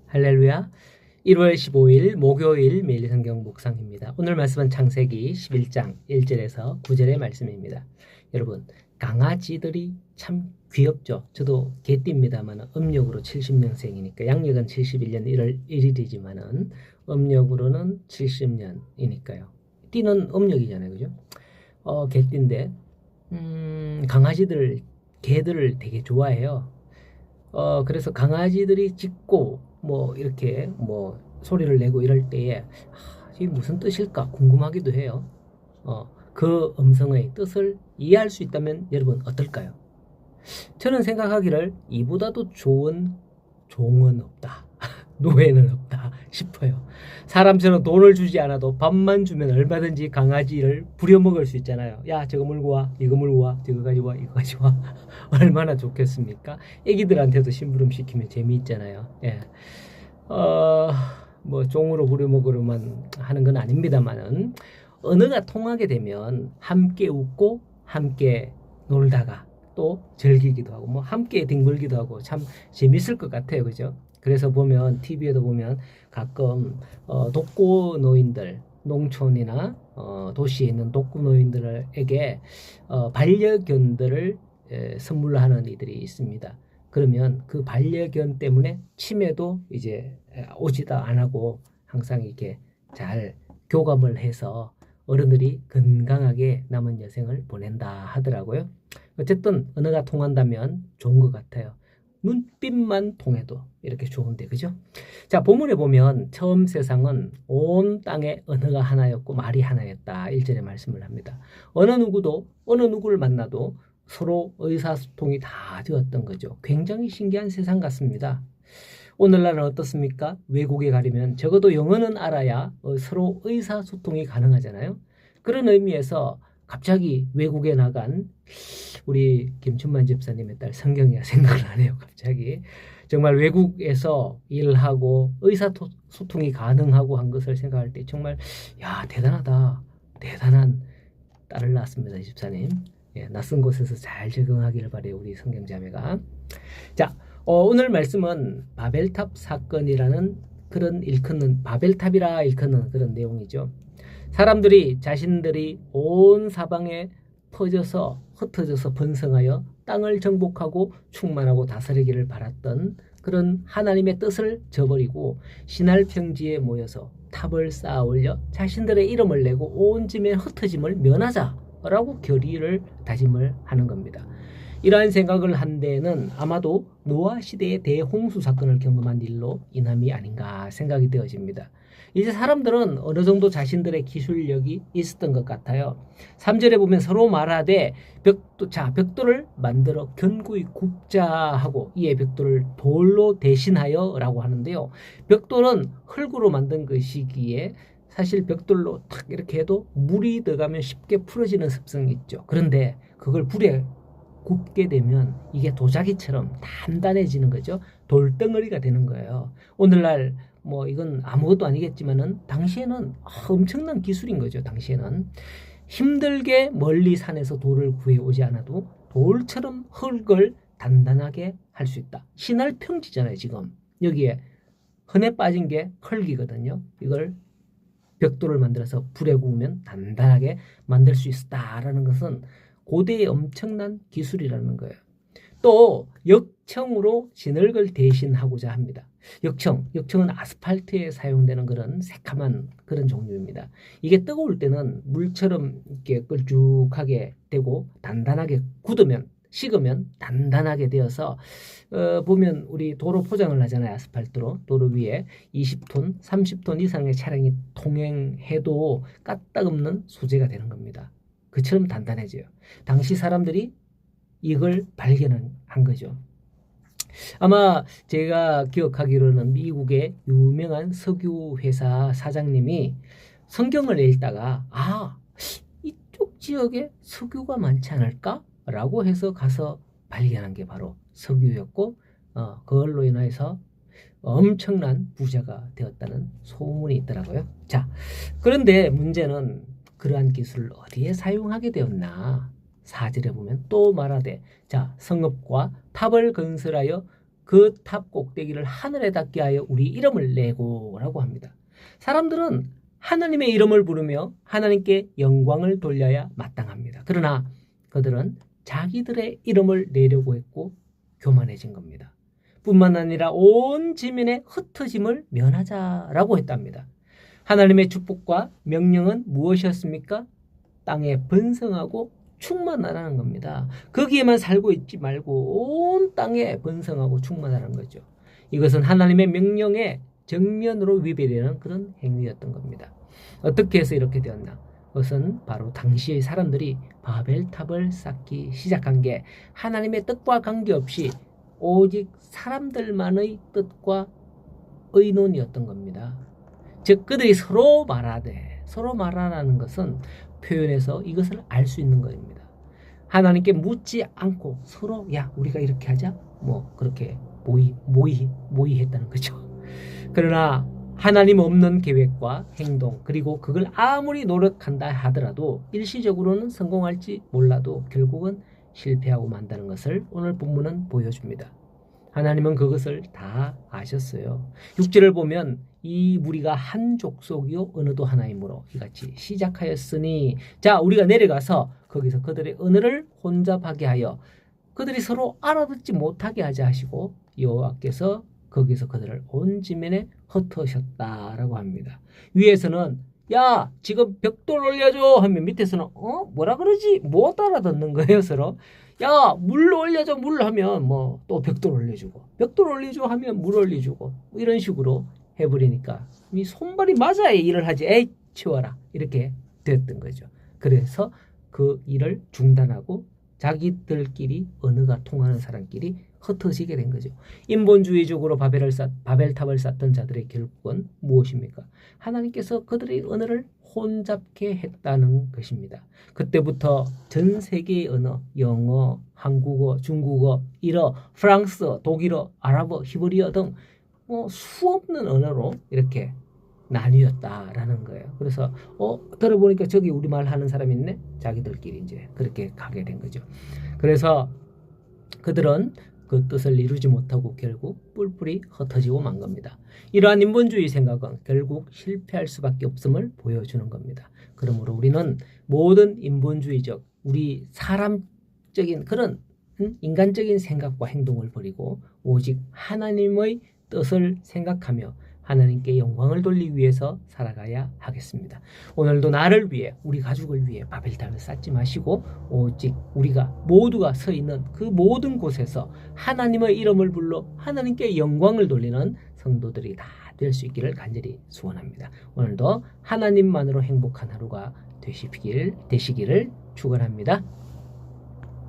할렐루야. 1월 15일 목요일 매일 성경 묵상입니다. 오늘 말씀은 창세기 11장 1절에서 9절의 말씀입니다. 여러분, 강아지들이 참 귀엽죠. 저도 개띠입니다만 음력으로 70년생이니까 양력은 71년 1월 1일이지만은 음력으로는 70년이니까요. 띠는 음력이잖아요. 그죠? 개띠인데 개들을 되게 좋아해요. 그래서 강아지들이 짖고 이렇게 소리를 내고 이럴 때에 이게 무슨 뜻일까 궁금하기도 해요. 그 음성의 뜻을 이해할 수 있다면 여러분 어떨까요? 저는 생각하기를 이보다도 좋은 종은 없다. 노예는 없다 싶어요. 사람처럼 돈을 주지 않아도 밥만 주면 얼마든지 강아지를 부려먹을 수 있잖아요. 야, 저거 물고 와, 이거 물고 와, 저거 가지고 와, 이거 가지고 와. 얼마나 좋겠습니까? 애기들한테도 심부름 시키면 재미있잖아요. 예. 종으로 부려먹으려만 하는 건 아닙니다만은 언어가 통하게 되면 함께 웃고 함께 놀다가 또 즐기기도 하고 함께 뒹굴기도 하고 참 재밌을 것 같아요. 그죠? 그래서 보면 TV에도 보면 가끔 독거노인들 농촌이나 도시에 있는 독거노인들에게 반려견들을 선물로 하는 이들이 있습니다. 그러면 그 반려견 때문에 치매도 이제 오지도 안 하고 항상 이렇게 잘 교감을 해서 어른들이 건강하게 남은 여생을 보낸다 하더라고요. 어쨌든 언어가 통한다면 좋은 것 같아요. 눈빛만 통해도 이렇게 좋은데, 그죠? 자, 본문에 보면 처음 세상은 온 땅의 언어가 하나였고 말이 하나였다. 1절에 말씀을 합니다. 어느 누구를 만나도 서로 의사소통이 다 되었던 거죠. 굉장히 신기한 세상 같습니다. 오늘날은 어떻습니까? 외국에 가려면 적어도 영어는 알아야 서로 의사소통이 가능하잖아요. 그런 의미에서 갑자기 외국에 나간 우리 김춘만 집사님의 딸 성경이가 생각을 하네요. 갑자기 정말 외국에서 일하고 의사소통이 가능하고 한 것을 생각할 때 정말 대단하다. 대단한 딸을 낳았습니다. 집사님. 낯선 곳에서 잘 적응하기를 바래요. 우리 성경자매가. 자, 오늘 말씀은 바벨탑 사건이라는 바벨탑이라 일컫는 그런 내용이죠. 사람들이 자신들이 온 사방에 흩어져서 번성하여 땅을 정복하고 충만하고 다스리기를 바랐던 그런 하나님의 뜻을 저버리고 신할 평지에 모여서 탑을 쌓아 올려 자신들의 이름을 내고 온 짐의 흩어짐을 면하자라고 결의를 다짐을 하는 겁니다. 이러한 생각을 한 데에는 아마도 노아 시대의 대홍수 사건을 경험한 일로 인함이 아닌가 생각이 되어집니다. 이제 사람들은 어느 정도 자신들의 기술력이 있었던 것 같아요. 3절에 보면 서로 말하되 벽돌을 만들어 견고히 굽자 하고 이에 벽돌을 돌로 대신하여 라고 하는데요. 벽돌은 흙으로 만든 것이기에 사실 벽돌로 탁 이렇게 해도 물이 들어가면 쉽게 풀어지는 습성이 있죠. 그런데 그걸 불에 굽게 되면 이게 도자기처럼 단단해지는 거죠. 돌덩어리가 되는 거예요. 오늘날 이건 아무것도 아니겠지만은 당시에는 엄청난 기술인 거죠. 당시에는 힘들게 멀리 산에서 돌을 구해오지 않아도 돌처럼 흙을 단단하게 할 수 있다. 신할 평지잖아요. 지금 여기에 흔해 빠진 게 흙이거든요. 이걸 벽돌을 만들어서 불에 구우면 단단하게 만들 수 있었다라는 것은 고대의 엄청난 기술이라는 거예요. 또 역청으로 진흙을 대신하고자 합니다. 역청은 아스팔트에 사용되는 그런 새카만 그런 종류입니다. 이게 뜨거울 때는 물처럼 이렇게 걸쭉하게 되고 단단하게 식으면 단단하게 되어서 보면 우리 도로 포장을 하잖아요. 아스팔트로 도로 위에 20톤, 30톤 이상의 차량이 통행해도 까딱없는 소재가 되는 겁니다. 그처럼 단단해져요. 당시 사람들이 이걸 발견한 거죠. 아마 제가 기억하기로는 미국의 유명한 석유 회사 사장님이 성경을 읽다가 이쪽 지역에 석유가 많지 않을까? 라고 해서 가서 발견한 게 바로 석유였고 그걸로 인해서 엄청난 부자가 되었다는 소문이 있더라고요. 자, 그런데 문제는 그러한 기술을 어디에 사용하게 되었나? 4절에 보면 또 말하되 성읍과 탑을 건설하여 그 탑 꼭대기를 하늘에 닿게 하여 우리 이름을 내고라고 합니다. 사람들은 하나님의 이름을 부르며 하나님께 영광을 돌려야 마땅합니다. 그러나 그들은 자기들의 이름을 내려고 했고 교만해진 겁니다. 뿐만 아니라 온 지면의 흩어짐을 면하자라고 했답니다. 하나님의 축복과 명령은 무엇이었습니까? 땅에 번성하고 충만하라는 겁니다. 거기에만 살고 있지 말고 온 땅에 번성하고 충만하라는 거죠. 이것은 하나님의 명령에 정면으로 위배되는 그런 행위였던 겁니다. 어떻게 해서 이렇게 되었나? 그것은 바로 당시의 사람들이 바벨탑을 쌓기 시작한 게 하나님의 뜻과 관계없이 오직 사람들만의 뜻과 의논이었던 겁니다. 즉 그들이 서로 말하라는 것은 표현해서 이것을 알 수 있는 것입니다. 하나님께 묻지 않고 서로 야 우리가 이렇게 하자 뭐 그렇게 모의했다는 거죠. 그러나 하나님 없는 계획과 행동 그리고 그걸 아무리 노력한다 하더라도 일시적으로는 성공할지 몰라도 결국은 실패하고 만다는 것을 오늘 본문은 보여줍니다. 하나님은 그것을 다 아셨어요. 6절을 보면 이 무리가 한 족속이요 언어도 하나이므로 이같이 시작하였으니 자 우리가 내려가서 거기서 그들의 언어를 혼잡하게 하여 그들이 서로 알아듣지 못하게 하자 하시고 여호와께서 거기서 그들을 온 지면에 흩으셨다라고 합니다. 위에서는 야 지금 벽돌 올려줘 하면 밑에서는 뭐라 그러지 못 알아듣는 거예요. 서로 야 물 올려줘 물 하면 뭐 또 벽돌 올려주고 벽돌 올려줘 하면 물 올려주고 뭐 이런 식으로 해버리니까 이 손발이 맞아야 일을 하지 에이 치워라 이렇게 됐던 거죠. 그래서 그 일을 중단하고 자기들끼리 언어가 통하는 사람끼리 흩어지게 된 거죠. 인본주의적으로 바벨탑을 쌓던 자들의 결국은 무엇입니까? 하나님께서 그들의 언어를 혼잡게 했다는 것입니다. 그때부터 전 세계의 언어, 영어, 한국어, 중국어, 일어, 프랑스어, 독일어, 아랍어, 히브리어 등 수없는 언어로 이렇게 나뉘었다라는 거예요. 그래서 들어보니까 저기 우리말 하는 사람 있네. 자기들끼리 이제 그렇게 가게 된 거죠. 그래서 그들은 그 뜻을 이루지 못하고 결국 뿔뿔이 흩어지고 만 겁니다. 이러한 인본주의 생각은 결국 실패할 수밖에 없음을 보여주는 겁니다. 그러므로 우리는 모든 인본주의적 우리 사람적인 그런 인간적인 생각과 행동을 버리고 오직 하나님의 뜻을 생각하며 하나님께 영광을 돌리기 위해서 살아가야 하겠습니다. 오늘도 나를 위해 우리 가족을 위해 바벨탑을 쌓지 마시고 오직 우리가 모두가 서 있는 그 모든 곳에서 하나님의 이름을 불러 하나님께 영광을 돌리는 성도들이 다 될 수 있기를 간절히 소원합니다. 오늘도 하나님만으로 행복한 하루가 되시기를 축원합니다.